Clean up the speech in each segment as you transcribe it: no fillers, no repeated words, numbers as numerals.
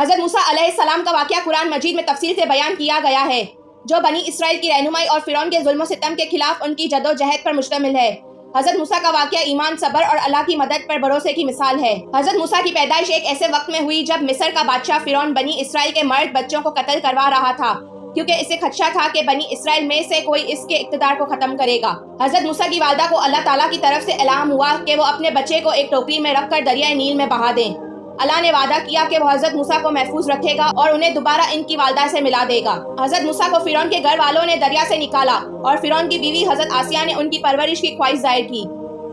حضرت موسیٰ علیہ السلام کا واقعہ قرآن مجید میں تفصیل سے بیان کیا گیا ہے، جو بنی اسرائیل کی رہنمائی اور فرعون کے ظلم و ستم کے خلاف ان کی جدوجہد پر مشتمل ہے۔ حضرت موسیٰ کا واقعہ ایمان، صبر اور اللہ کی مدد پر بھروسے کی مثال ہے۔ حضرت موسیٰ کی پیدائش ایک ایسے وقت میں ہوئی جب مصر کا بادشاہ فرعون بنی اسرائیل کے مرد بچوں کو قتل کروا رہا تھا، کیونکہ اسے خدشہ تھا کہ بنی اسرائیل میں سے کوئی اس کے اقتدار کو ختم کرے گا۔ حضرت موسیٰ کی والدہ کو اللہ تعالیٰ کی طرف سے الہام ہوا کہ وہ اپنے بچے کو ایک ٹوکری میں رکھ کر دریائے نیل میں بہا دیں۔ اللہ نے وعدہ کیا کہ وہ حضرت موسیٰ کو محفوظ رکھے گا اور انہیں دوبارہ ان کی والدہ سے ملا دے گا۔ حضرت موسیٰ کو فرعون کے گھر والوں نے دریا سے نکالا اور فرعون کی بیوی حضرت آسیہ نے ان کی پرورش کی خواہش ظاہر کی۔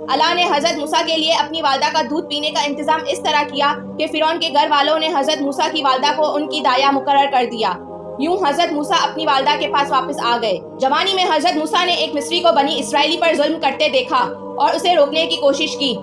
اللہ نے حضرت موسیٰ کے لیے اپنی والدہ کا دودھ پینے کا انتظام اس طرح کیا کہ فرعون کے گھر والوں نے حضرت موسیٰ کی والدہ کو ان کی دایا مقرر کر دیا۔ یوں حضرت موسیٰ اپنی والدہ کے پاس واپس آ گئے۔ جوانی میں حضرت موسیٰ نے ایک مصری کو بنی اسرائیلی پر ظلم کرتے دیکھا اور اسے روکنے کی کوشش کی،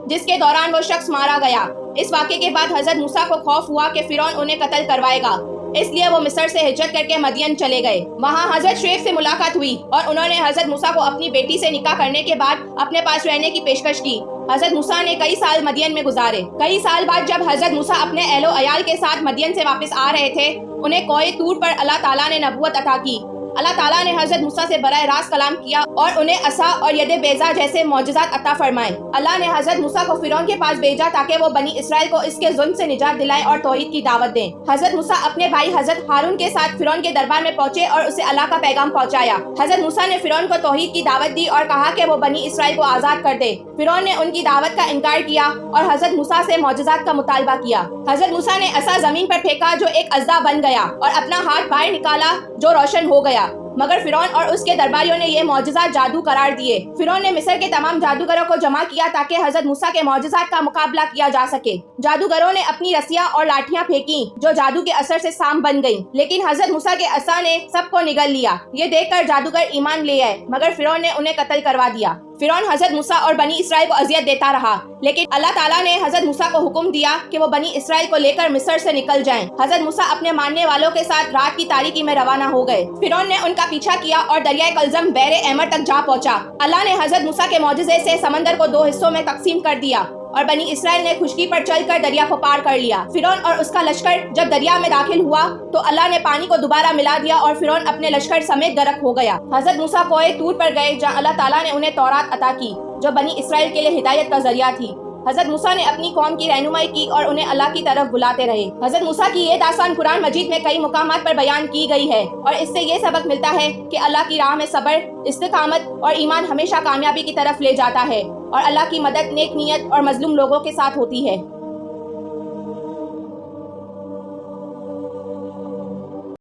جس کے دوران وہ شخص مارا گیا۔ اس واقعے کے بعد حضرت موسیٰ کو خوف ہوا کہ فرعون انہیں قتل کروائے گا، اس لیے وہ مصر سے ہجرت کر کے مدین چلے گئے۔ وہاں حضرت شعیب سے ملاقات ہوئی اور انہوں نے حضرت موسیٰ کو اپنی بیٹی سے نکاح کرنے کے بعد اپنے پاس رہنے کی پیشکش کی۔ حضرت موسیٰ نے کئی سال مدین میں گزارے۔ کئی سال بعد جب حضرت موسیٰ اپنے اہل و عیال کے ساتھ مدین سے واپس آ رہے تھے، انہیں کوہ طور پر اللہ تعالیٰ نے نبوت عطا کی۔ اللہ تعالیٰ نے حضرت موسیٰ سے براہ راست کلام کیا اور انہیں عصا اور ید بیضا جیسے معجزات عطا فرمائے۔ اللہ نے حضرت موسیٰ کو فرعون کے پاس بھیجا تاکہ وہ بنی اسرائیل کو اس کے ظلم سے نجات دلائیں اور توحید کی دعوت دیں۔ حضرت موسیٰ اپنے بھائی حضرت ہارون کے ساتھ فرعون کے دربار میں پہنچے اور اسے اللہ کا پیغام پہنچایا۔ حضرت موسیٰ نے فرعون کو توحید کی دعوت دی اور کہا کہ وہ بنی اسرائیل کو آزاد کر دے۔ فرعون نے ان کی دعوت کا انکار کیا اور حضرت موسیٰ سے معجزات کا مطالبہ کیا۔ حضرت موسیٰ نے عصا زمین پر پھینکا جو ایک اژدہا بن گیا اور اپنا ہاتھ باہر نکالا جو روشن ہو گیا، مگر فرعون اور اس کے درباریوں نے یہ معجزات جادو قرار دیے۔ فرعون نے مصر کے تمام جادوگروں کو جمع کیا تاکہ حضرت موسیٰ کے معجزات کا مقابلہ کیا جا سکے۔ جادوگروں نے اپنی رسیاں اور لاٹھیاں پھینکیں جو جادو کے اثر سے سام بن گئیں، لیکن حضرت موسیٰ کے عصا نے سب کو نگل لیا۔ یہ دیکھ کر جادوگر ایمان لے آئے، مگر فرعون نے انہیں قتل کروا دیا۔ فرعون حضرت موسیٰ اور بنی اسرائیل کو اذیت دیتا رہا، لیکن اللہ تعالیٰ نے حضرت موسیٰ کو حکم دیا کہ وہ بنی اسرائیل کو لے کر مصر سے نکل جائیں۔ حضرت موسیٰ اپنے ماننے والوں کے ساتھ رات کی تاریکی میں روانہ ہو گئے۔ فرعون نے ان کا پیچھا کیا اور دریائے کلزم بحر احمر تک جا پہنچا۔ اللہ نے حضرت موسیٰ کے معجزے سے سمندر کو 2 حصوں میں تقسیم کر دیا اور بنی اسرائیل نے خشکی پر چل کر دریا کو پار کر لیا۔ فرعون اور اس کا لشکر جب دریا میں داخل ہوا تو اللہ نے پانی کو دوبارہ ملا دیا اور فرعون اپنے لشکر سمیت غرق ہو گیا۔ حضرت موسیٰ کوہ طور پر گئے جہاں اللہ تعالیٰ نے انہیں تورات عطا کی، جو بنی اسرائیل کے لیے ہدایت کا ذریعہ تھی۔ حضرت موسیٰ نے اپنی قوم کی رہنمائی کی اور انہیں اللہ کی طرف بلاتے رہے۔ حضرت موسیٰ کی یہ داستان قرآن مجید میں کئی مقامات پر بیان کی گئی ہے اور اس سے یہ سبق ملتا ہے کہ اللہ کی راہ میں صبر، استقامت اور ایمان ہمیشہ کامیابی کی طرف لے جاتا ہے، اور اللہ کی مدد نیک نیت اور مظلوم لوگوں کے ساتھ ہوتی ہے۔